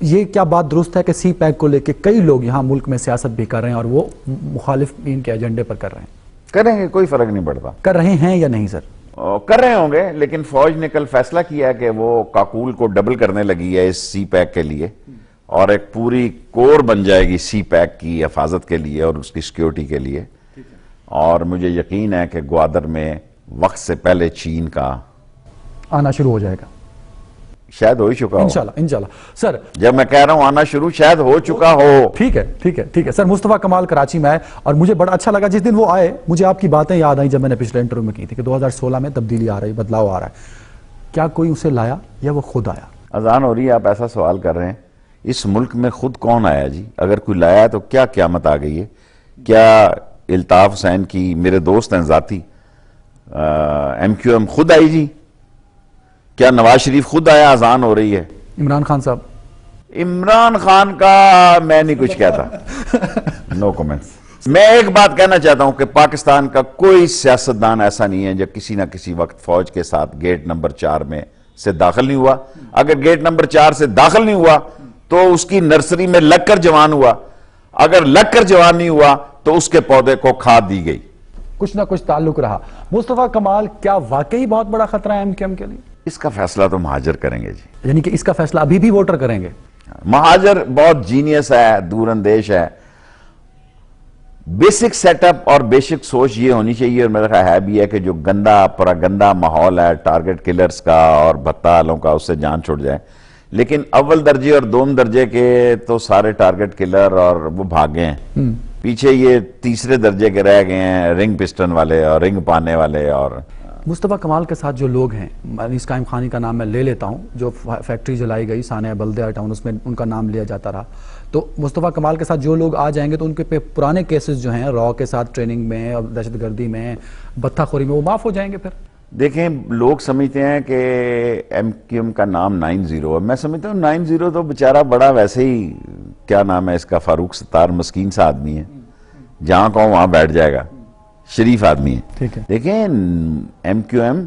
یہ کیا بات درست ہے کہ سی پیک کو لے کے کئی لوگ یہاں ملک میں سیاست بھی کر رہے ہیں اور وہ مخالفین کے ایجنڈے پر کر رہے ہیں؟ کریں گے، کوئی فرق نہیں پڑتا. کر رہے ہیں یا نہیں سر؟ کر رہے ہوں گے، لیکن فوج نے کل فیصلہ کیا ہے کہ وہ کاکول کو ڈبل کرنے لگی ہے اس سی پیک کے لیے، اور ایک پوری کور بن جائے گی سی پیک کی حفاظت کے لیے اور اس کی سیکیورٹی کے لیے. اور مجھے یقین ہے کہ گوادر میں وقت سے پہلے چین کا آنا شروع ہو جائے گا. شاید ہو ہی چکا ہو. انشاءاللہ سر، جب میں کہہ رہا ہوں آنا شروع، شاید ہو چکا ہو. ٹھیک ہے سر. مصطفیٰ کمال کراچی میں آئے اور مجھے بڑا اچھا لگا جس دن وہ آئے، مجھے آپ کی باتیں یاد آئیں جب میں نے پچھلے انٹرویو میں کی تھی کہ 2016 میں تبدیلی آ رہی، بدلاؤ آ رہا ہے. کیا کوئی اسے لایا یا وہ خود آیا؟ اذان ہو رہی ہے، آپ ایسا سوال کر رہے ہیں. اس ملک میں خود کون آیا جی؟ اگر کوئی لایا ہے تو کیا قیامت آ گئی ہے؟ کیا الطاف حسین کی، میرے دوست ہیں ذاتی، ایم کیو ایم خود آئی جی؟ کیا نواز شریف خود آیا؟ اذان ہو رہی ہے. عمران خان صاحب؟ عمران خان کا میں نہیں کچھ کہتا، نو کومنٹس. میں ایک بات کہنا چاہتا ہوں کہ پاکستان کا کوئی سیاستدان ایسا نہیں ہے جو کسی نہ کسی وقت فوج کے ساتھ گیٹ نمبر 4 میں سے داخل نہیں ہوا. اگر گیٹ نمبر 4 سے داخل نہیں ہوا تو اس کی نرسری میں لگ کر جوان ہوا، اگر لگ کر جوان نہیں ہوا تو اس کے پودے کو کھاد دی گئی. کچھ نہ کچھ تعلق رہا. مصطفیٰ کمال کیا واقعی بہت بڑا خطرہ ہے ایم کیو ایم کے لیے؟ اس کا فیصلہ تو مہاجر کریں گے جی. یعنی کہ اس کا فیصلہ ابھی بھی ووٹر کریں گے؟ مہاجر بہت جینیس ہے، دور اندیش ہے. بیسک سیٹ اپ اور بیسک سوچ یہ ہونی چاہیے، اور میرا خیال ہے بھی ہے کہ جو گندا پراگندا ماحول ہے ٹارگٹ کلرز کا اور بھتہ والوں کا، اس سے جان چھوڑ جائے. لیکن اول درجے اور دوم درجے کے تو سارے ٹارگٹ کلر اور وہ بھاگے ہیں. پیچھے یہ تیسرے درجے کے رہ گئے ہیں، رنگ پسٹن والے اور رنگ پانے والے. اور مصطفیٰ کمال کے ساتھ جو لوگ ہیں، انیس قائم خانی کا نام میں لے لیتا ہوں، جو فیکٹری جلائی گئی سانحہ بلدیہ ٹاؤن، اس میں ان کا نام لیا جاتا رہا. تو مصطفیٰ کمال کے ساتھ جو لوگ آ جائیں گے تو ان کے پرانے کیسز جو ہیں را کے ساتھ ٹریننگ میں اور دہشت گردی میں، بتہ خوری میں، وہ معاف ہو جائیں گے پھر؟ دیکھیں، لوگ سمجھتے ہیں کہ ایم کیو ایم کا نام 90 ہے. میں سمجھتا ہوں 90 تو بیچارہ بڑا ویسے ہی، کیا نام ہے اس کا، فاروق ستار، مسکین سا آدمی ہے، جہاں کہوں وہاں بیٹھ جائے گا، شریف آدمی ہے. دیکھیں، ایم کیو ایم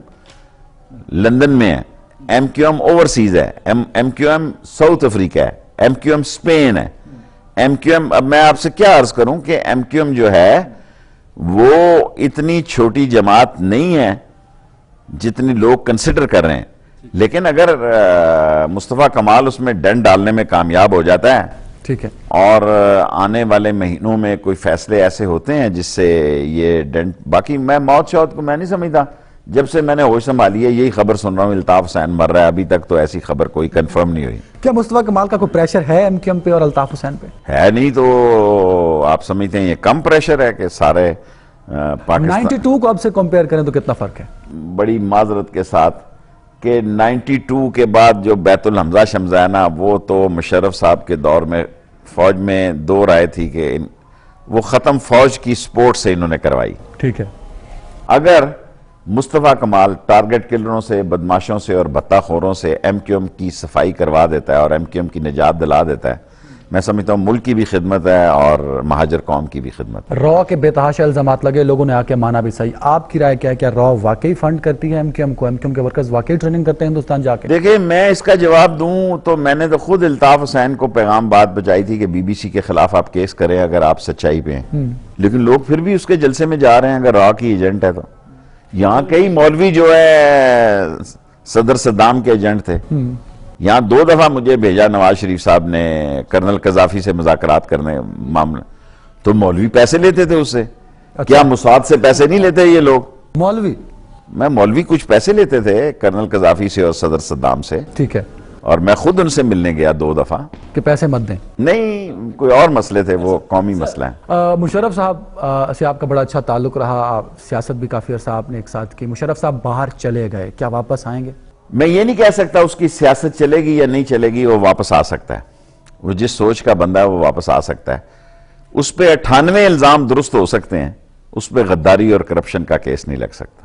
لندن میں ہے، ایم کیو ایم اوورسیز ہے، M Q M South Africa ہے، ایم کیو ایم اسپین ہے، ایم کیو ایم. اب میں آپ سے کیا عرض کروں کہ ایم کیو ایم جو ہے وہ اتنی چھوٹی جماعت نہیں ہے جتنی لوگ کنسیڈر کر رہے ہیں. لیکن اگر مصطفیٰ کمال اس میں ڈنڈ ڈالنے میں کامیاب ہو جاتا ہے، ٹھیک ہے، اور آنے والے مہینوں میں کوئی فیصلے ایسے ہوتے ہیں جس سے یہ ڈنڈ، باقی میں موت شوت کو میں نہیں سمجھتا. جب سے میں نے ہوش سنبھالی ہے یہی خبر سن رہا ہوں الطاف حسین مر رہا ہے. ابھی تک تو ایسی خبر کوئی کنفرم نہیں ہوئی. کیا مصطفیٰ کمال کا کوئی پریشر ہے ایم کیو ایم پہ اور الطاف حسین پہ؟ ہے نہیں تو آپ سمجھتے ہیں یہ کم پریشر ہے کہ سارے پاکستان 92 کو اب سے کمپیئر کریں تو کتنا فرق ہے؟ بڑی معذرت کے ساتھ کہ 92 کے بعد جو بیت الحمزہ شمزہ ہے نا، وہ تو مشرف صاحب کے دور میں فوج میں دو رائے تھی کہ وہ ختم فوج کی سپورٹ سے انہوں نے کروائی. ٹھیک ہے. اگر مصطفیٰ کمال ٹارگٹ کلروں سے، بدماشوں سے اور بتہ خوروں سے ایم کیو ایم کی صفائی کروا دیتا ہے اور ایم کیو ایم کی نجات دلا دیتا ہے، میں سمجھتا ہوں ملک کی بھی خدمت ہے اور مہاجر قوم کی بھی خدمت ہے. را کے بے تحاشا الزامات لگے، لوگوں نے آ کے مانا بھی صحیح. آپ کی رائے کیا ہے؟ کیا را واقعی فنڈ کرتی ہے ایم کیو ایم کو؟ ایم کیو ایم کے ورکرز واقعی ٹریننگ کرتے ہیں ہندوستان جا کے؟ دیکھیں، میں اس کا جواب دوں تو میں نے تو خود الطاف حسین کو پیغام بات بچائی تھی کہ بی بی سی کے خلاف آپ کیس کریں اگر آپ سچائی پہ ہیں. لیکن لوگ پھر بھی اس کے جلسے میں جا رہے ہیں اگر را کی ایجنٹ ہے تو. یہاں کئی مولوی جو ہے صدر صدام کے ایجنٹ تھے. یہاں 2 دفعہ مجھے بھیجا نواز شریف صاحب نے کرنل قذافی سے مذاکرات کرنے معاملہ. تو مولوی پیسے لیتے تھے اس سے. کیا موساد سے پیسے نہیں لیتے یہ لوگ؟ مولوی کچھ پیسے لیتے تھے کرنل قذافی سے اور صدر صدام سے. ٹھیک ہے. اور میں خود ان سے ملنے گیا 2 دفعہ کہ پیسے مت دیں. نہیں، کوئی اور مسئلے تھے، وہ قومی مسئلہ ہے. مشرف صاحب سے آپ کا بڑا اچھا تعلق رہا، سیاست بھی کافی عرصہ آپ نے ایک ساتھ کی. مشرف صاحب باہر چلے گئے، کیا واپس آئیں گے؟ میں یہ نہیں کہہ سکتا اس کی سیاست چلے گی یا نہیں چلے گی. وہ واپس آ سکتا ہے، وہ جس سوچ کا بندہ ہے وہ واپس آ سکتا ہے. اس پہ 98 الزام درست ہو سکتے ہیں، اس پہ غداری اور کرپشن کا کیس نہیں لگ سکتا.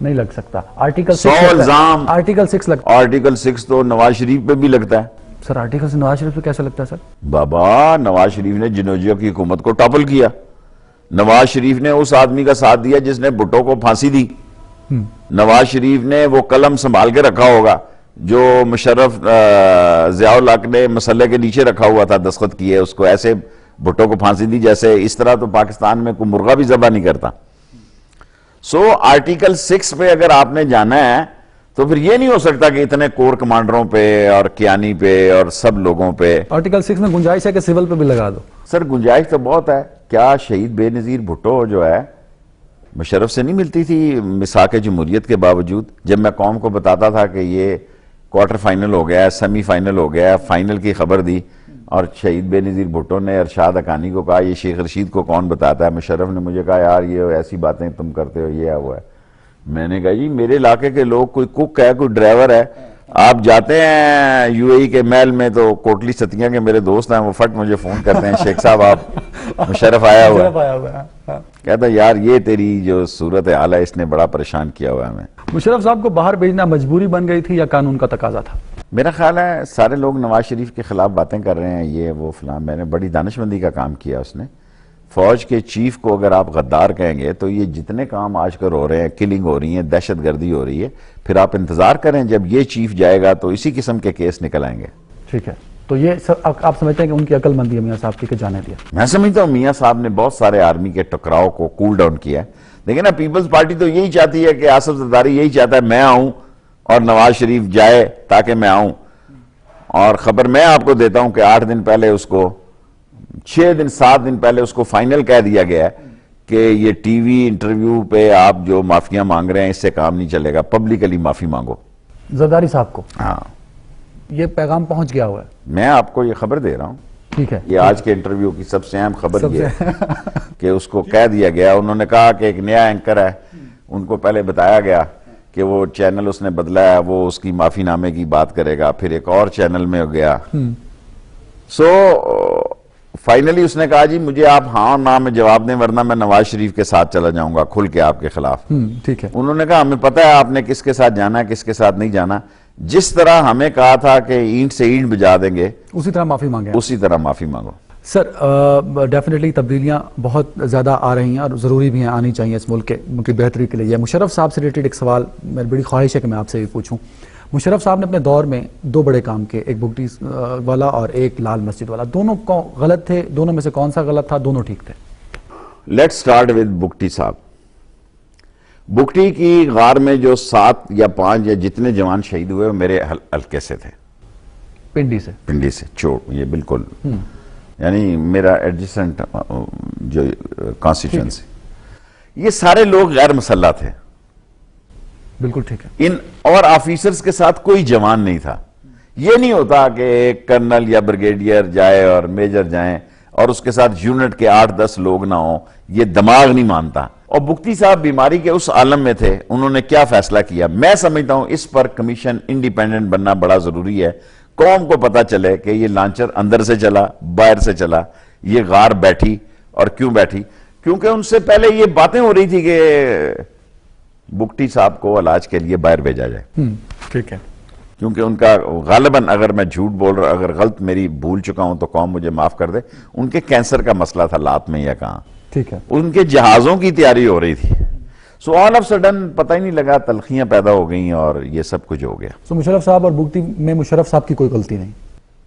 نہیں لگ سکتا. آرٹیکل 100 الزام. آرٹیکل 6 لگتا ہے. آرٹیکل 6 تو نواز شریف پہ بھی لگتا ہے. سر آرٹیکل سے نواز شریف پہ کیسے لگتا ہے سر؟ بابا، نواز شریف نے جنوجیو کی حکومت کو ٹاپل کیا. نواز شریف نے اس آدمی کا ساتھ دیا جس نے بھٹو کو پھانسی دی. نواز شریف نے وہ قلم سنبھال کے رکھا ہوگا جو مشرف ضیاء الحق نے مسلح کے نیچے رکھا ہوا تھا دستخط کیے، اس کو ایسے بھٹو کو پھانسی دی جیسے اس طرح تو پاکستان میں کوئی مرغا بھی ذبح نہیں کرتا. سو آرٹیکل 6 پہ اگر آپ نے جانا ہے تو پھر یہ نہیں ہو سکتا کہ اتنے کور کمانڈروں پہ اور کیانی پہ اور سب لوگوں پہ. آرٹیکل 6 میں گنجائش ہے کہ سول پہ بھی لگا دو. سر گنجائش تو بہت ہے. کیا شہید بے نظیر بھٹو جو ہے مشرف سے نہیں ملتی تھی میثاق جمہوریت کے باوجود؟ جب میں قوم کو بتاتا تھا کہ یہ کوارٹر فائنل ہو گیا ہے، سیمی فائنل ہو گیا ہے، فائنل کی خبر دی، اور شہید بے نظیر بھٹو نے ارشاد حقانی کو کہا یہ شیخ رشید کو کون بتاتا ہے؟ مشرف نے مجھے کہا یار یہ ایسی باتیں تم کرتے ہو، یہ ہے وہ ہے. میں نے کہا جی میرے علاقے کے لوگ، کوئی کک ہے، کوئی ڈرائیور ہے، آپ جاتے ہیں یو اے ای کے محل میں تو کوٹلی ستیاں کے میرے دوست ہیں، وہ فٹ مجھے فون کرتے ہیں شیخ صاحب آپ مشرف آیا ہوا ہے. کہتا یار یہ تیری جو صورت حال ہے اس نے بڑا پریشان کیا ہوا ہے ہمیں. مشرف صاحب کو باہر بھیجنا مجبوری بن گئی تھی یا قانون کا تقاضا تھا؟ میرا خیال ہے سارے لوگ نواز شریف کے خلاف باتیں کر رہے ہیں، یہ وہ فلاں. میں نے بڑی دانشمندی کا کام کیا اس نے. فوج کے چیف کو اگر آپ غدار کہیں گے تو یہ جتنے کام آج کل ہو رہے ہیں، کلنگ ہو رہی ہیں، دہشت گردی ہو رہی ہے، پھر آپ انتظار کریں جب یہ چیف جائے گا تو اسی قسم کے کیس نکل آئیں گے. ٹھیک ہے، تو یہ آپ سمجھتے ہیں کہ ان کی عقل مندی ہے میاں صاحب کی کہ جانے دیا؟ میں سمجھتا ہوں میاں صاحب نے بہت سارے آرمی کے ٹکراؤ کو کول ڈاؤن کیا ہے. دیکھیں نا، پیپلز پارٹی تو یہی چاہتی ہے کہ آصف زرداری یہی چاہتا ہے میں آؤں اور نواز شریف جائے تاکہ میں آؤں. اور خبر میں آپ کو دیتا ہوں کہ 8 دن پہلے اس کو 7 دن پہلے اس کو فائنل کہہ دیا گیا ہے کہ یہ ٹی وی انٹرویو پہ آپ جو معافیاں مانگ رہے ہیں اس سے کام نہیں چلے گا، پبلکلی معافی مانگو. زرداری صاحب کو ہاں یہ پیغام پہنچ گیا ہوا ہے؟ میں آپ کو یہ خبر دے رہا ہوں. ٹھیک ہے، یہ آج کے انٹرویو کی سب سے اہم خبر یہ ہے کہ اس کو کہہ دیا گیا. انہوں نے کہا کہ ایک نیا اینکر ہے، ان کو پہلے بتایا گیا کہ وہ چینل اس نے بدلا ہے، وہ اس کی معافی نامے کی بات کرے گا. پھر ایک اور چینل میں ہو گیا. سو فائنلی اس نے کہا جی مجھے آپ ہاں اور نہ میں جواب دیں ورنہ میں نواز شریف کے ساتھ چلا جاؤں گا کھل کے آپ کے خلاف. ٹھیک ہے. انہوں نے کہا ہمیں پتہ ہے آپ نے کس کے ساتھ جانا ہے کس کے ساتھ نہیں جانا. جس طرح ہمیں کہا تھا کہ اینٹ سے اینٹ بجا دیں گے اسی طرح معافی مانگے، اسی طرح معافی مانگو. سر ڈیفینیٹلی تبدیلیاں بہت زیادہ آ رہی ہیں اور ضروری بھی ہیں، آنی چاہیے اس ملک کی بہتری کے لیے. یہ مشرف صاحب سے ریلیٹڈ ایک سوال میری بڑی خواہش ہے کہ میں آپ سے بھی پوچھوں. مشرف صاحب نے اپنے دور میں 2 بڑے کام کیے، ایک بگٹی والا اور ایک لال مسجد والا. دونوں غلط تھے؟ دونوں میں سے کون سا غلط تھا؟ دونوں ٹھیک تھے؟ لیٹس سٹارٹ ود بگٹی صاحب. بگٹی کی غار میں جو 7 یا 5 یا جتنے جوان شہید ہوئے وہ میرے حلقے سے تھے، پنڈی سے چوٹ. یہ بالکل یعنی میرا ایڈجسنٹ جو کانسٹیٹوئنسی. یہ سارے لوگ غیر مسلح تھے. بالکل ٹھیک ہے. ان اور آفیسرز کے ساتھ کوئی جوان نہیں تھا. یہ نہیں ہوتا کہ ایک کرنل یا بریگیڈیئر جائے اور میجر جائیں اور اس کے ساتھ یونٹ کے 8-10 لوگ نہ ہوں. یہ دماغ نہیں مانتا. اور بگٹی صاحب بیماری کے اس عالم میں تھے. انہوں نے کیا فیصلہ کیا؟ میں سمجھتا ہوں اس پر کمیشن انڈیپینڈنٹ بننا بڑا ضروری ہے. قوم کو پتا چلے کہ یہ لانچر اندر سے چلا باہر سے چلا، یہ غار بیٹھی اور کیوں بیٹھی. کیونکہ ان سے پہلے یہ باتیں ہو رہی تھی کہ بگٹی صاحب کو علاج کے لیے باہر بھیجا جائے. ٹھیک ہے. کیونکہ ان کا غالباً، اگر میں جھوٹ بول رہا، اگر غلط میری بھول چکا ہوں تو قوم مجھے معاف کر دے، ان کے کینسر کا مسئلہ تھا لات میں یا کہاں. ٹھیک ہے. ان کے جہازوں کی تیاری ہو رہی تھی. سو آل آف سڈن پتہ ہی نہیں لگا، تلخیاں پیدا ہو گئیں اور یہ سب کچھ ہو گیا. سو مشرف صاحب اور بگٹی میں مشرف صاحب کی کوئی غلطی نہیں؟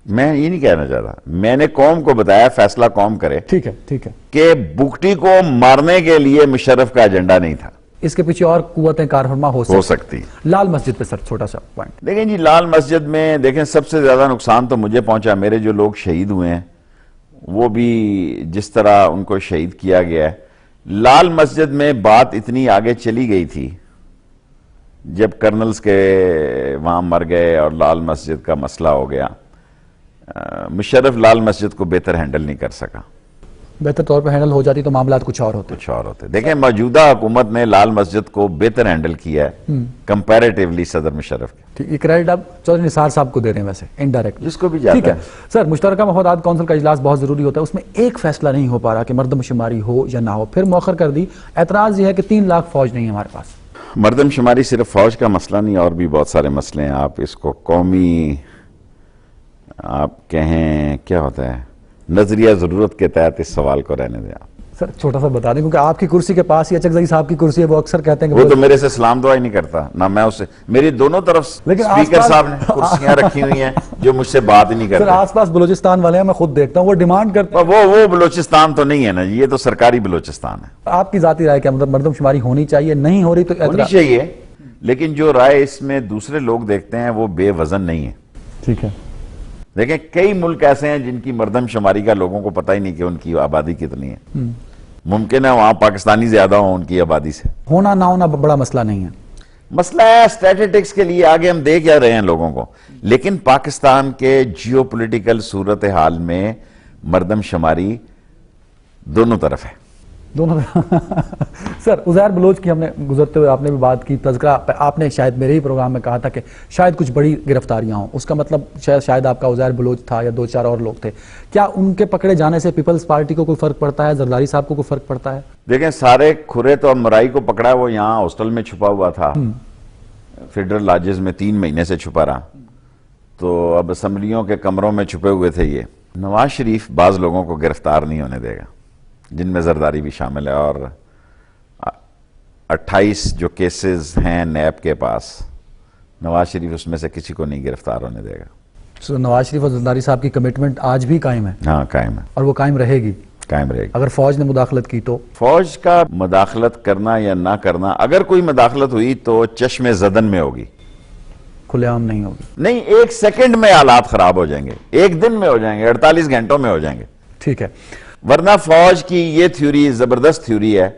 میں یہ نہیں کہنا چاہتا. میں نے قوم کو بتایا فیصلہ قوم کرے. ٹھیک ہے. ٹھیک ہے. کہ بگٹی کو مارنے کے لیے مشرف کا ایجنڈا نہیں تھا. اس کے پیچھے اور قوتیں کارفرما ہو سکتی. لال مسجد پہ سر چھوٹا سا پوائنٹ دیکھیں جی، لال مسجد میں دیکھیں سب سے زیادہ نقصان تو مجھے پہنچا. میرے جو لوگ شہید ہوئے ہیں وہ بھی جس طرح ان کو شہید کیا گیا ہے. لال مسجد میں بات اتنی آگے چلی گئی تھی جب کرنلز کے وہاں مر گئے اور لال مسجد کا مسئلہ ہو گیا. مشرف لال مسجد کو بہتر ہینڈل نہیں کر سکا. بہتر طور پہ ہینڈل ہو جاتی تو معاملات کچھ اور ہوتے. دیکھیں موجودہ حکومت نے لال مسجد کو بہتر ہینڈل کیا ہے کمپیریٹیولی صدر مشرف کے. یہ کریڈٹ آپ چودھری نثار صاحب کو دے رہے ہیں ویسے انڈائریکٹ جس کو بھی جاتا ہے. ٹھیک ہے سر. مشترکہ مفادات کونسل کا اجلاس بہت ضروری ہوتا ہے، اس میں ایک فیصلہ نہیں ہو پا رہا کہ مردم شماری ہو یا نہ ہو، پھر مؤخر کر دی. اعتراض یہ ہے کہ 3 لاکھ فوج نہیں ہے ہمارے پاس. مردم شماری صرف فوج کا مسئلہ نہیں، اور بھی بہت سارے مسئلے ہیں. آپ اس کو قومی آپ کہیں کیا ہوتا ہے نظریہ ضرورت کے تحت اس سوال کو رہنے دیں. سر چھوٹا سا بتا دیں، کیونکہ آپ کی کرسی کے پاس ہی اچکزئی صاحب کی کرسی ہے، وہ اکثر کہتے ہیں کہ وہ تو میرے سے سلام دعا ہی نہیں کرتا، نہ میں اس سے، میری دونوں طرف اسپیکر صاحب نے کرسیاں رکھی ہوئی ہیں جو مجھ سے بات ہی نہیں کرتے. سر آس پاس بلوچستان والے ہیں، میں خود دیکھتا ہوں وہ ڈیمانڈ کرتے ہیں. وہ بلوچستان تو نہیں ہے نا، یہ تو سرکاری بلوچستان ہے. آپ کی ذاتی رائے کیا، مطلب مردم شماری ہونی چاہیے، نہیں ہو رہی تو ہونی چاہیے، لیکن جو رائے اس میں دوسرے لوگ دیکھتے ہیں وہ بے وزن نہیں ہے. ٹھیک ہے. دیکھیں کئی ملک ایسے ہیں جن کی مردم شماری کا لوگوں کو پتہ ہی نہیں کہ ان کی آبادی کتنی ہے. ممکن ہے وہاں پاکستانی زیادہ ہوں ان کی آبادی سے. ہونا نہ ہونا بڑا مسئلہ نہیں ہے. مسئلہ ہے اسٹیٹسٹکس کے لیے آگے ہم دے کیا رہے ہیں لوگوں کو، لیکن پاکستان کے جیو پولیٹیکل صورتحال میں مردم شماری دونوں طرف ہے. دونوں سر عزیر بلوچ کی ہم نے گزرتے ہوئے آپ نے بھی بات کی، تذکرہ آپ نے شاید میرے ہی پروگرام میں کہا تھا کہ شاید کچھ بڑی گرفتاریاں ہوں، اس کا مطلب شاید آپ کا عزیر بلوچ تھا یا 2-4 اور لوگ تھے. کیا ان کے پکڑے جانے سے پیپلز پارٹی کو کوئی فرق پڑتا ہے، زرداری صاحب کو کوئی فرق پڑتا ہے؟ دیکھیں سارے کھرے تو اب مرائی کو پکڑا، وہ یہاں ہاسٹل میں چھپا ہوا تھا، فیڈرل لاجز میں 3 مہینے سے چھپا رہا، تو اب اسمبلیوں کے کمروں میں چھپے ہوئے تھے. یہ نواز شریف بعض لوگوں کو گرفتار نہیں ہونے دے گا، جن میں زرداری بھی شامل ہے، اور 28 جو کیسز ہیں نیب کے پاس، نواز شریف اس میں سے کسی کو نہیں گرفتار ہونے دے گا. نواز شریف اور زرداری صاحب کی کمٹمنٹ آج بھی قائم ہے؟ ہاں قائم ہے، اور وہ قائم رہے گی؟ قائم رہے گی. اگر فوج نے مداخلت کی تو؟ فوج کا مداخلت کرنا یا نہ کرنا، اگر کوئی مداخلت ہوئی تو چشم زدن میں ہوگی، کھلے عام نہیں ہوگی. نہیں 1 سیکنڈ میں حالات خراب ہو جائیں گے، 1 دن میں ہو جائیں گے، 48 گھنٹوں میں ہو جائیں گے. ٹھیک ہے. ورنہ فوج کی یہ تھیوری زبردست تھیوری ہے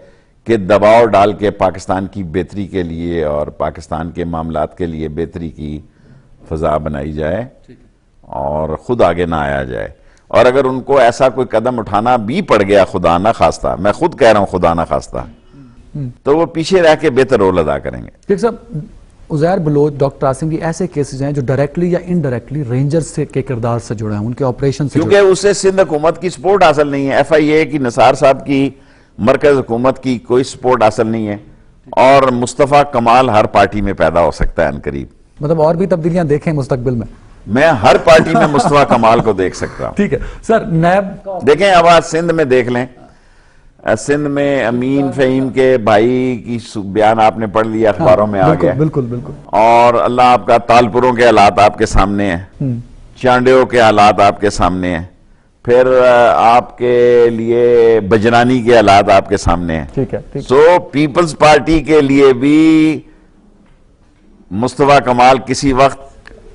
کہ دباؤ ڈال کے پاکستان کی بہتری کے لیے اور پاکستان کے معاملات کے لیے بہتری کی فضا بنائی جائے اور خود آگے نہ آیا جائے. اور اگر ان کو ایسا کوئی قدم اٹھانا بھی پڑ گیا خدا نہ خواستہ، میں خود کہہ رہا ہوں خدا نہ خواستہ، تو وہ پیچھے رہ کے بہتر رول ادا کریں گے. ٹھیک صاحب، عزیر بلوچ، ڈاکٹر عاصم کی ایسے کیسز ہیں جو ڈائریکٹلی یا انڈائریکٹلی رینجرز کے کردار سے جڑے ہیں، ان کے آپریشن سے جڑے ہیں. کیونکہ اسے سندھ حکومت کی سپورٹ حاصل نہیں ہے، ایف آئی اے کی، نثار صاحب کی، مرکز حکومت کی کوئی سپورٹ حاصل نہیں ہے، اور مصطفیٰ کمال ہر پارٹی میں پیدا ہو سکتا ہے عنقریب. مطلب اور بھی تبدیلیاں دیکھیں مستقبل میں ہر پارٹی میں مصطفیٰ کمال کو دیکھ سکتا ہوں. ٹھیک ہے سر. نیب دیکھیں اب آج سندھ میں دیکھ لیں، سندھ میں امین فہیم کے بھائی کی بیان آپ نے پڑھ لیا، اخباروں میں آ گیا. بالکل بالکل. اور اللہ آپ کا تالپوروں کے حالات آپ کے سامنے ہیں، چانڈیوں کے حالات آپ کے سامنے ہیں، پھر آپ کے لیے بجرانی کے حالات آپ کے سامنے ہیں. ٹھیک ہے. سو پیپلز پارٹی کے لیے بھی مصطفیٰ کمال کسی وقت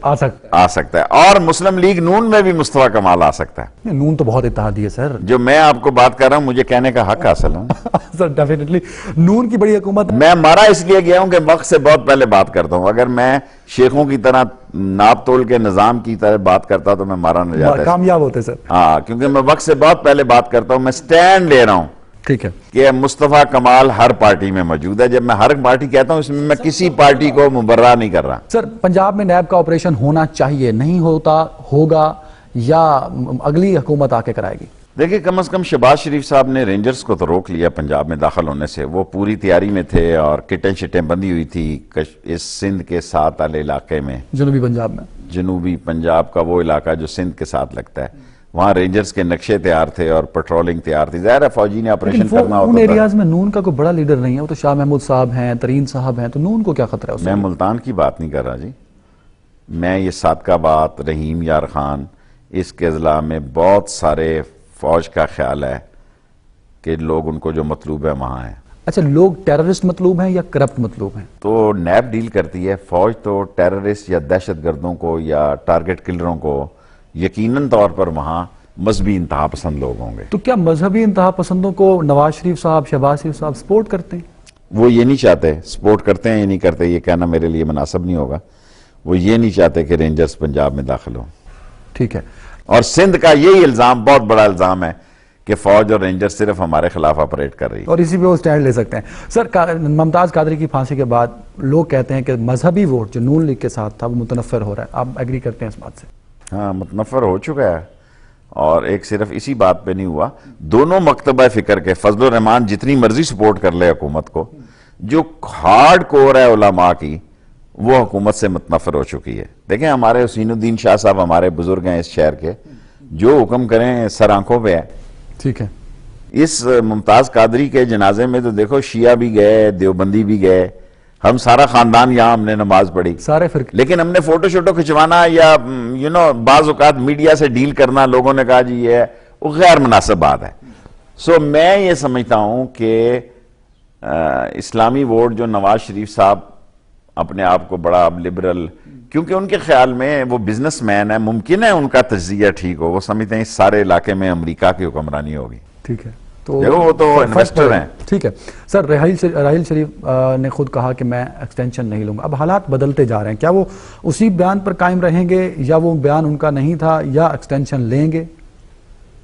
آ سکتا ہے، اور مسلم لیگ نون میں بھی مصطفیٰ کمال آ سکتا ہے. نون تو بہت اتحادی ہے سر. جو میں آپ کو بات کر رہا ہوں مجھے کہنے کا حق حاصل ہے سر. ڈیفینیٹلی نون کی بڑی حکومت. میں مارا اس لیے گیا ہوں کہ وقت سے بہت پہلے بات کرتا ہوں. اگر میں شیخوں کی طرح ناپ تول کے نظام کی طرح بات کرتا تو میں مارا نہ جاتا. کامیاب ہوتے سر. ہاں، کیونکہ میں وقت سے بہت پہلے بات کرتا ہوں. میں سٹینڈ لے رہا ہوں. ٹھیک ہے. کہ مصطفیٰ کمال ہر پارٹی میں موجود ہے. جب میں ہر پارٹی کہتا ہوں اس میں میں کسی پارٹی کو مبرہ نہیں کر رہا. سر پنجاب میں نیب کا آپریشن ہونا چاہیے، نہیں ہوتا ہوگا یا اگلی حکومت آ کے کرائے گی؟ دیکھیں کم از کم شہباز شریف صاحب نے رینجرز کو تو روک لیا پنجاب میں داخل ہونے سے. وہ پوری تیاری میں تھے اور کٹیں شٹیں بندی ہوئی تھی اس سندھ کے ساتھ والے علاقے میں، جنوبی پنجاب میں. جنوبی پنجاب کا وہ علاقہ جو سندھ کے ساتھ لگتا ہے، وہاں رینجرز کے نقشے تیار تھے اور پیٹرولنگ تیار تھی. ظاہر ہے فوجی نے آپریشن کرنا ہوتا ان ایریاز میں نون کا کوئی بڑا لیڈر نہیں ہے، وہ تو شاہ محمود صاحب ہیں، ترین صاحب ہیں، تو نون کو کیا خطرہ ہے؟ میں ملتان کی بات نہیں کر رہا جی، میں یہ صادقہ بات، رحیم یار خان، اس کے اضلاع میں بہت سارے فوج کا خیال ہے کہ لوگ ان کو جو مطلوب ہے وہاں ہیں. اچھا، لوگ ٹیررسٹ مطلوب ہیں یا کرپٹ مطلوب ہیں؟ تو نیب ڈیل کرتی ہے. فوج تو ٹیررسٹ یا دہشت گردوں کو یا ٹارگٹ کلروں کو یقیناً طور پر وہاں مذہبی انتہا پسند لوگ ہوں گے. تو کیا مذہبی انتہا پسندوں کو نواز شریف صاحب، شہباز شریف صاحب سپورٹ کرتے ہیں؟ وہ یہ نہیں چاہتے. سپورٹ کرتے ہیں یا نہیں کرتے یہ کہنا میرے لیے مناسب نہیں ہوگا. وہ یہ نہیں چاہتے کہ رینجرز پنجاب میں داخل ہوں. ٹھیک ہے. اور سندھ کا یہی الزام بہت بڑا الزام ہے کہ فوج اور رینجر صرف ہمارے خلاف آپریٹ کر رہی ہے، اور اسی پہ وہ سٹینڈ لے سکتے ہیں. سر ممتاز قادری کی پھانسی کے بعد لوگ کہتے ہیں کہ مذہبی ووٹ جو نون لیگ کے ساتھ تھا وہ متنفر ہو رہا ہے. آپ ایگری کرتے ہیں اس بات سے؟ ہاں، متنفر ہو چکا ہے. اور ایک صرف اسی بات پہ نہیں ہوا، دونوں مکتبہ فکر کے فضل الرحمان جتنی مرضی سپورٹ کر لے حکومت کو، جو ہارڈ کور ہے علماء کی وہ حکومت سے متنفر ہو چکی ہے. دیکھیں ہمارے حسین الدین شاہ صاحب ہمارے بزرگ ہیں اس شہر کے، جو حکم کریں سر آنکھوں پہ ہے. ٹھیک ہے. اس ممتاز قادری کے جنازے میں تو دیکھو شیعہ بھی گئے, دیوبندی بھی گئے, ہم سارا خاندان یہاں ہم نے نماز پڑھی سارے فرقے, لیکن ہم نے فوٹو شوٹو کھچوانا یا بعض اوقات میڈیا سے ڈیل کرنا, لوگوں نے کہا جی یہ وہ غیر مناسب بات ہے. سو میں یہ سمجھتا ہوں کہ اسلامی ووٹ جو نواز شریف صاحب اپنے آپ کو بڑا لبرل, کیونکہ ان کے خیال میں وہ بزنس مین ہے, ممکن ہے ان کا تجزیہ ٹھیک ہو, وہ سمجھتے ہیں اس سارے علاقے میں امریکہ کی حکمرانی ہوگی. ٹھیک ہے, تو وہ تو انویسٹر ہیں. ٹھیک ہے سر, راحیل شریف نے خود کہا کہ میں ایکسٹینشن نہیں لوں گا. اب حالات بدلتے جا رہے ہیں, کیا وہ اسی بیان پر قائم رہیں گے یا وہ بیان ان کا نہیں تھا, یا ایکسٹینشن لیں گے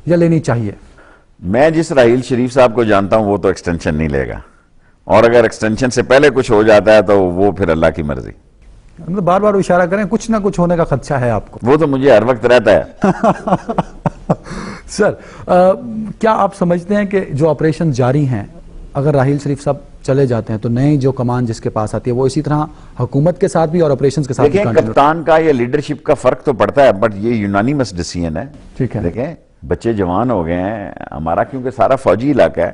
یا لینی چاہیے؟ میں جس راحیل شریف صاحب کو جانتا ہوں وہ تو ایکسٹینشن نہیں لے گا, اور اگر ایکسٹینشن سے پہلے کچھ ہو جاتا ہے تو وہ پھر اللہ کی مرضی. بار بار اشارہ کریں کچھ نہ کچھ ہونے کا خدشہ ہے آپ کو. وہ تو مجھے ہر وقت رہتا ہے. سر کیا آپ سمجھتے ہیں کہ جو آپریشن جاری ہیں, اگر راحیل شریف صاحب چلے جاتے ہیں تو نئی جو کمان جس کے پاس آتی ہے وہ اسی طرح حکومت کے ساتھ بھی اور آپریشنز کے ساتھ بھی؟ دیکھیں کپتان کا یا لیڈرشپ کا فرق تو پڑتا ہے, بٹ یہ یونانیمس ڈیسیژن ہے. ٹھیک ہے, دیکھیں بچے جوان ہو گئے ہیں, ہمارا کیونکہ سارا فوجی علاقہ ہے.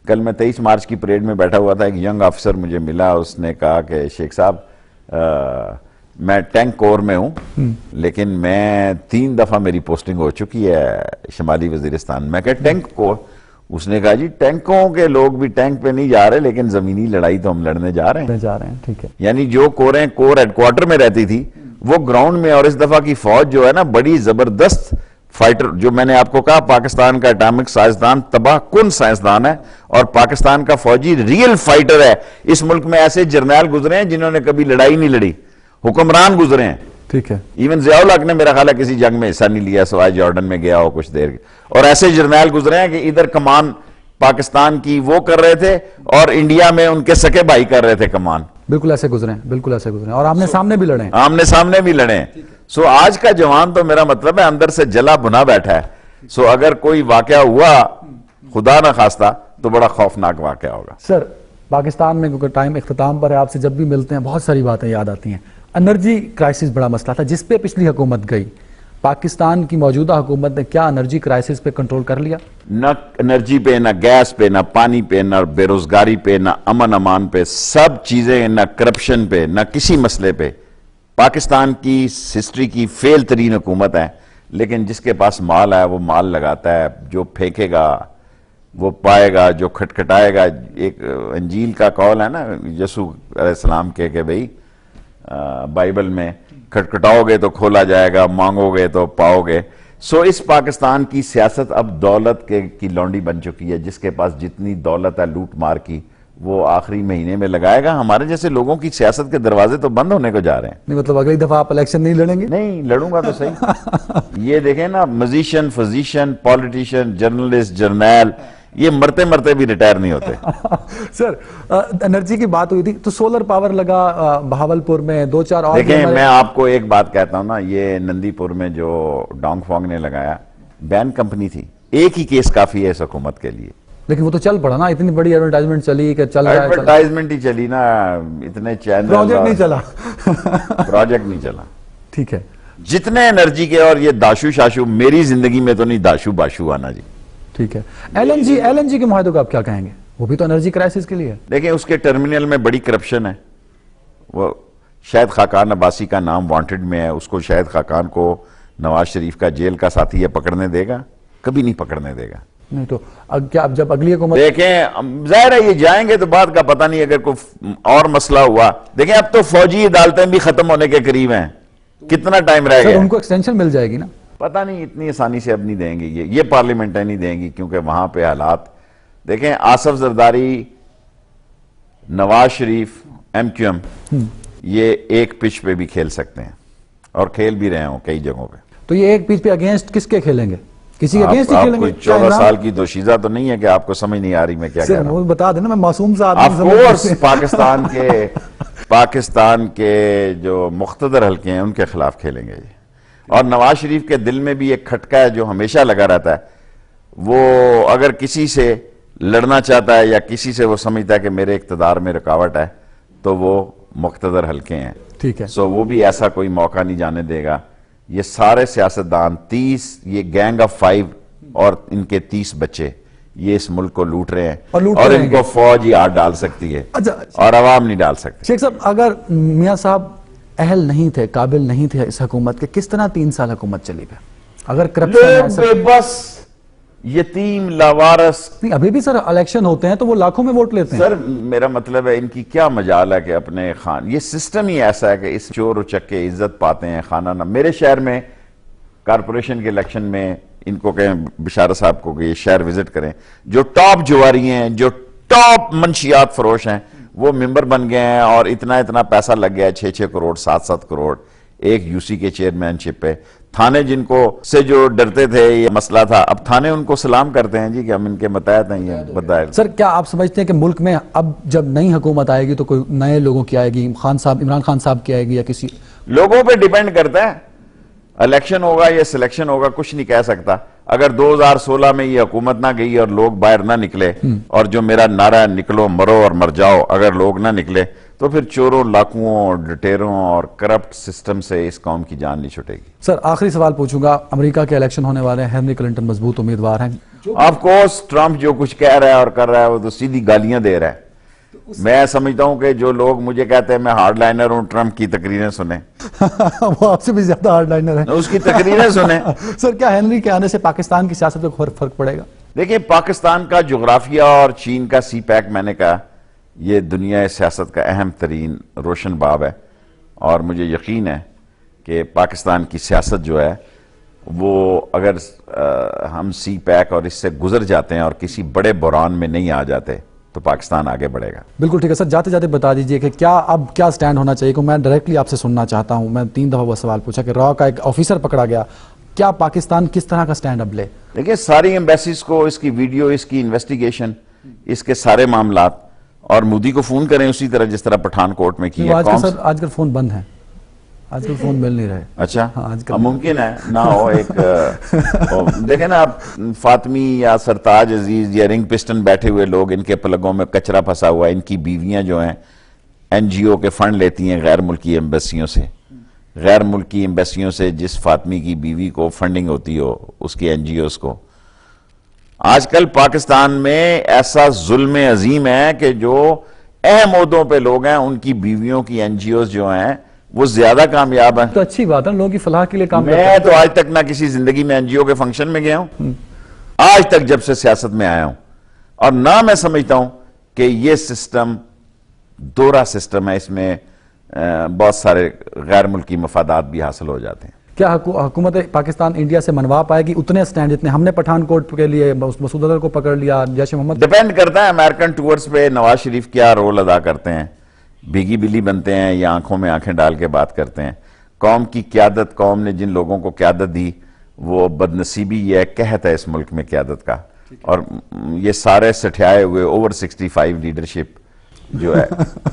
کل میں 23 مارچ کی پریڈ میں بیٹھا ہوا تھا, ایک ینگ آفیسر مجھے ملا, اس نے کہا کہ شیخ صاحب میں ٹینک کور میں ہوں, لیکن میں 3 دفعہ میری پوسٹنگ ہو چکی ہے شمالی وزیرستان. میں کہا ٹینک کور؟ اس نے کہا جی ٹینکوں کے لوگ بھی ٹینک پہ نہیں جا رہے, لیکن زمینی لڑائی تو ہم لڑنے جا رہے ہیں. ٹھیک ہے, یعنی جو کور ہیڈ کوارٹر میں رہتی تھی وہ گراؤنڈ میں, اور اس دفعہ کی فوج جو ہے نا بڑی زبردست فائٹر, جو میں نے آپ کو کہا پاکستان کا اٹامک سائنسدان تباہ کن سائنسدان ہے, اور پاکستان کا فوجی ریئل فائٹر ہے. اس ملک میں ایسے جرنیل گزرے ہیں جنہوں نے کبھی لڑائی نہیں لڑی, حکمران گزرے ہیں. ٹھیک ہے, ایون ضیاء الحق نے میرا خیال ہے کسی جنگ میں حصہ نہیں لیا سوائے جارڈن میں گیا ہو کچھ دیر, اور ایسے جرنیل گزرے ہیں کہ ادھر کمان پاکستان کی وہ کر رہے تھے اور انڈیا میں ان کے سکے بھائی کر رہے تھے کمان. بالکل ایسے گزرے ہیں, بالکل ایسے گزرے ہیں, اور آمنے سامنے بھی لڑے ہیں. آمنے سامنے بھی لڑے ہیں. سو آج کا جوان تو میرا مطلب ہے اندر سے جلا بھنا بیٹھا ہے. سو اگر کوئی واقعہ ہوا خدا نہ خواستہ تو بڑا خوفناک واقعہ ہوگا. سر پاکستان میں کیونکہ ٹائم اختتام پر ہے, آپ سے جب بھی ملتے ہیں بہت ساری باتیں یاد آتی ہیں. انرجی کرائسس بڑا مسئلہ تھا جس پہ پچھلی حکومت گئی. پاکستان کی موجودہ حکومت نے کیا انرجی کرائسس پہ کنٹرول کر لیا؟ نہ انرجی پہ, نہ گیس پہ, نہ پانی پہ, نہ بے روزگاری پہ, نہ امن امان پہ, سب چیزیں, نہ کرپشن پہ, نہ کسی مسئلے پہ. پاکستان کی ہسٹری کی فیل ترین حکومت ہے, لیکن جس کے پاس مال ہے وہ مال لگاتا ہے, جو پھینکے گا وہ پائے گا, جو کھٹکھٹائے گا. ایک انجیل کا قول ہے نا یسوع علیہ السلام کے کہ بھئی بائبل میں کھٹکھٹاؤ گے تو کھولا جائے گا, مانگو گے تو پاؤ گے. سو اس پاکستان کی سیاست اب دولت کی لونڈی بن چکی ہے. جس کے پاس جتنی دولت ہے لوٹ مار کی وہ آخری مہینے میں لگائے گا. ہمارے جیسے لوگوں کی سیاست کے دروازے تو بند ہونے کو جا رہے ہیں. نہیں مطلب اگلی دفعہ آپ الیکشن نہیں لڑیں گے؟ نہیں لڑوں گا تو صحیح. یہ دیکھیں نا, میوزیشین, فزیشین, پولیٹیشین, جرنلسٹ, جرنیل, یہ مرتے مرتے بھی ریٹائر نہیں ہوتے. سر انرجی کی بات ہوئی تھی تو سولر پاور لگا بہاولپور میں, 2-4 اور. دیکھیں میں آپ کو ایک بات کہتا ہوں نا, یہ نندی پور میں جو ڈانگ فانگ نے لگایا, بین کمپنی تھی, ایک ہی کیس کافی ہے اس حکومت کے لیے. لیکن وہ تو چل پڑا نا, اتنی بڑی ایڈورٹائزمنٹ چلی کہ چل رہا ہے. ایڈورٹائزمنٹ ہی چلی نا, اتنے چینل, پروجیکٹ نہیں چلا. پروجیکٹ نہیں چلا. ٹھیک ہے, جتنے انرجی کے, اور یہ داشو شاشو میری زندگی میں تو نہیں داشو باشو آنا جی. ٹھیک ہے, ایل این جی کے معاہدوں کا آپ کیا کہیں گے؟ وہ بھی تو انرجی کرائسس کے لیے ہے. دیکھیں اس کے ٹرمینل میں بڑی کرپشن ہے. وہ شاہد خاقان عباسی کا نام وانٹڈ میں ہے, اس کو شاہد خاقان کو نواز شریف کا جیل کا ساتھی ہے پکڑنے دے گا؟ کبھی نہیں پکڑنے دے گا. نہیں تو کیا اب جب اگلی حکومت, دیکھیں ظاہر ہے یہ جائیں گے تو بات کا پتہ نہیں, اگر کوئی اور مسئلہ ہوا. دیکھیں اب تو فوجی عدالتیں بھی ختم ہونے کے قریب ہیں, کتنا ٹائم رہ گیا؟ ان کو ایکسٹینشن مل جائے گی نا؟ پتہ نہیں, اتنی آسانی سے اب نہیں دیں گے, یہ پارلیمنٹیں نہیں دیں گی, کیونکہ وہاں پہ حالات دیکھیں. Asif Zardari, Nawaz Sharif, M Q M, یہ ایک پچ پہ بھی کھیل سکتے ہیں اور کھیل بھی رہے ہوں کئی جگہوں پہ. تو یہ ایک پچ پہ اگینسٹ کس کے کھیلیں گے؟ کسی اگینسٹ ہی کھیلیں گے؟ کوئی 14 سال کی دوشیزہ تو نہیں ہے کہ آپ کو سمجھ نہیں آ رہی میں کیا کہہ رہا ہوں. بتا دینا, میں معصوم سا آف کورس پاکستان کے جو مقتدر حلقے ہیں ان کے خلاف کھیلیں گے. اور نواز شریف کے دل میں بھی ایک کھٹکا ہے جو ہمیشہ لگا رہتا ہے. وہ اگر کسی سے لڑنا چاہتا ہے یا کسی سے وہ سمجھتا ہے کہ میرے اقتدار میں رکاوٹ ہے تو وہ مقتدر حلقے ہیں. ٹھیک ہے, سو وہ بھی ایسا کوئی موقع نہیں جانے دے گا. یہ سارے سیاستدان 30, یہ گینگ آف 5 اور ان کے 30 بچے, یہ اس ملک کو لوٹ رہے ہیں اور ان کو فوج ہی ہاتھ ڈال سکتی ہے اور عوام نہیں ڈال سکتی. شیخ صاحب اگر میاں صاحب اہل نہیں تھے، قابل نہیں تھے اس حکومت کے، کس طرح 3 سال حکومت چلی پہ؟ اگر کرپشن بے بس یتیم لاوارث. ابھی بھی سر الیکشن ہوتے ہیں تو وہ لاکھوں میں ووٹ لیتے ہیں. سر میرا مطلب ہے ان کی کیا مجال ہے کہ اپنے یہ سسٹم ہی ایسا ہے کہ اس چور و چکے عزت پاتے ہیں خانہ نہ. میرے شہر میں کارپوریشن کے الیکشن میں ان کو کہیں بشارہ صاحب کو کہ یہ شہر وزٹ کریں، جو ٹاپ جواری ہیں، جو ٹاپ منشیات فروش ہیں، وہ ممبر بن گئے ہیں اور اتنا پیسہ لگ گیا ہے، 6 کروڑ 7 کروڑ ایک یو سی کے چیئرمین شپ پہ. تھانے جن کو سے جو ڈرتے تھے یہ مسئلہ تھا، اب تھانے ان کو سلام کرتے ہیں جی کہ ہم ان کے متحد ہیں. یہ بتائیں سر کیا آپ سمجھتے ہیں کہ ملک میں اب جب نئی حکومت آئے گی تو کوئی نئے لوگوں کی آئے گی، عمران خان صاحب کی آئے گی یا کسی لوگوں پہ ڈیپینڈ کرتا ہے؟ الیکشن ہوگا یا سلیکشن ہوگا کچھ نہیں کہہ سکتا. اگر 2016 میں یہ حکومت نہ گئی اور لوگ باہر نہ نکلے، اور جو میرا نعرہ نکلو مرو اور مر جاؤ، اگر لوگ نہ نکلے تو پھر چوروں لاکھوں ڈٹیروں اور کرپٹ سسٹم سے اس قوم کی جان نہیں چھٹے گی. سر آخری سوال پوچھوں گا، امریکہ کے الیکشن ہونے والے ہیں، ہیلری کلنٹن مضبوط امیدوار ہیں. آف کورس ٹرمپ جو کچھ کہہ رہا ہے اور کر رہا ہے وہ تو سیدھی گالیاں دے رہا ہے. میں سمجھتا ہوں کہ جو لوگ مجھے کہتے ہیں میں ہارڈ لائنر ہوں، ٹرمپ کی تقریریں سنیں. وہ آپ سے بھی زیادہ ہارڈ لائنر ہے. اس کی تقریریں سنیں. سر کیا ہیلری کے آنے سے پاکستان کی سیاست پہ فرق پڑے گا؟ دیکھیں پاکستان کا جغرافیہ اور چین کا سی پیک میں نے کہا یہ دنیا سیاست کا اہم ترین روشن باب ہے، اور مجھے یقین ہے کہ پاکستان کی سیاست جو ہے وہ اگر ہم سی پیک اور اس سے گزر جاتے ہیں اور کسی بڑے بحران میں نہیں آ جاتے تو پاکستان آگے بڑھے گا. بالکل ٹھیک ہے سر. جاتے جاتے بتا دیجئے کہ کیا اب کیا سٹینڈ ہونا چاہیے، کہ میں ڈائریکٹلی آپ سے سننا چاہتا ہوں. میں 3 دفعہ وہ سوال پوچھا کہ را کا ایک آفیسر پکڑا گیا، کیا پاکستان کس طرح کا سٹینڈ اب لے؟ دیکھیں ساری ایمبیسیز کو اس کی ویڈیو، اس کی انویسٹیگیشن، اس کے سارے معاملات، اور مودی کو فون کریں اسی طرح جس طرح پٹھان کوٹ میں کیا. آج کل فون بند ہیں، آج کل فون مل نہیں رہے. اچھا ممکن ہے نہ ہو. ایک دیکھیں نا آپ فاطمی یا سرتاج عزیز یا رنگ پسٹن بیٹھے ہوئے لوگ، ان کے پلگوں میں کچرا پھنسا ہوا ہے. ان کی بیویاں جو ہیں این جی او کے فنڈ لیتی ہیں غیر ملکی ایمبیسیوں سے. غیر ملکی ایمبیسیوں سے جس فاطمی کی بیوی کو فنڈنگ ہوتی ہو اس کی این جی اوز کو. آج کل پاکستان میں ایسا ظلم عظیم ہے کہ جو اہم عہدوں پہ لوگ ہیں ان کی بیویوں کی این جی اوز جو ہیں وہ زیادہ کامیاب ہیں. تو اچھی بات ہے، لوگوں کی فلاح کے لیے کام کرتے ہیں. میں تو آج تک نہ کسی زندگی میں این جی او کے فنکشن میں گیا ہوں آج تک جب سے سیاست میں آیا ہوں، اور نہ میں سمجھتا ہوں کہ یہ سسٹم دورہ سسٹم ہے، اس میں بہت سارے غیر ملکی مفادات بھی حاصل ہو جاتے ہیں. کیا حکومت پاکستان انڈیا سے منوا پائے گی اتنے سٹینڈ جتنے ہم نے پٹھان کوٹ کے لیے مسعود اظہر کو پکڑ لیا، جیش محمد؟ ڈیپینڈ کرتا ہے امریکن ٹورز پہ نواز شریف کیا رول ادا کرتے ہیں. بھیگی بلی بنتے ہیں یا آنکھوں میں آنکھیں ڈال کے بات کرتے ہیں. قوم کی قیادت، قوم نے جن لوگوں کو قیادت دی وہ بدنصیبی یہ قحط ہے اس ملک میں قیادت کا، اور یہ سارے سٹھیائے ہوئے اوور 65 لیڈرشپ جو ہے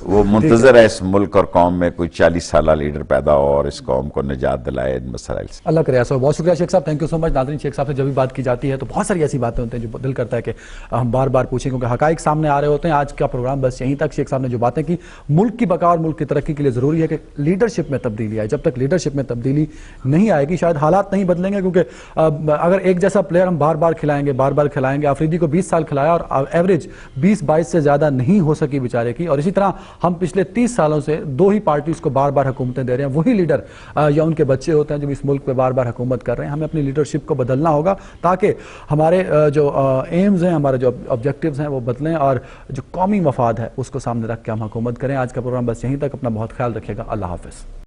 وہ منتظر ہے اس ملک اور قوم میں کوئی 40 سالہ لیڈر پیدا ہو اور اس قوم کو نجات دلائے ان مسائل سے. اللہ کرے ایسا. بہت شکریہ شیخ صاحب، تھینک یو سو مچ. ناظرین شیخ صاحب سے جب بھی بات کی جاتی ہے تو بہت ساری ایسی باتیں ہوتی ہیں جو دل کرتا ہے کہ ہم بار بار پوچھیں، کیونکہ حقائق سامنے آ رہے ہوتے ہیں. آج کا پروگرام بس یہیں تک. شیخ صاحب نے جو باتیں کی، ملک کی بقا اور ملک کی ترقی کے لیے ضروری ہے کہ لیڈرشپ میں تبدیلی آئے. جب تک لیڈرشپ میں تبدیلی نہیں آئے گی شاید حالات نہیں بدلیں گے، کیونکہ اگر ایک جیسا پلیئر ہم بار بار کھلائیں گے. آفریدی کو 20 سال کھلایا اور ایوریج 20-22 سے زیادہ نہیں ہو سکی بیچارے کی. اور اسی طرح ہم پچھلے 30 سالوں سے 2 ہی پارٹیز کو بار بار حکومتیں دے رہے ہیں. وہی لیڈر یا ان کے بچے ہوتے ہیں جو اس ملک پہ بار بار حکومت کر رہے ہیں. ہمیں اپنی لیڈرشپ کو بدلنا ہوگا تاکہ ہمارے جو ایمز ہیں، ہمارے جو آبجیکٹیوز ہیں وہ بدلیں، اور جو قومی مفاد ہے اس کو سامنے رکھ کے ہم حکومت کریں. آج کا پروگرام بس یہیں تک. اپنا بہت خیال رکھیے گا. اللہ حافظ.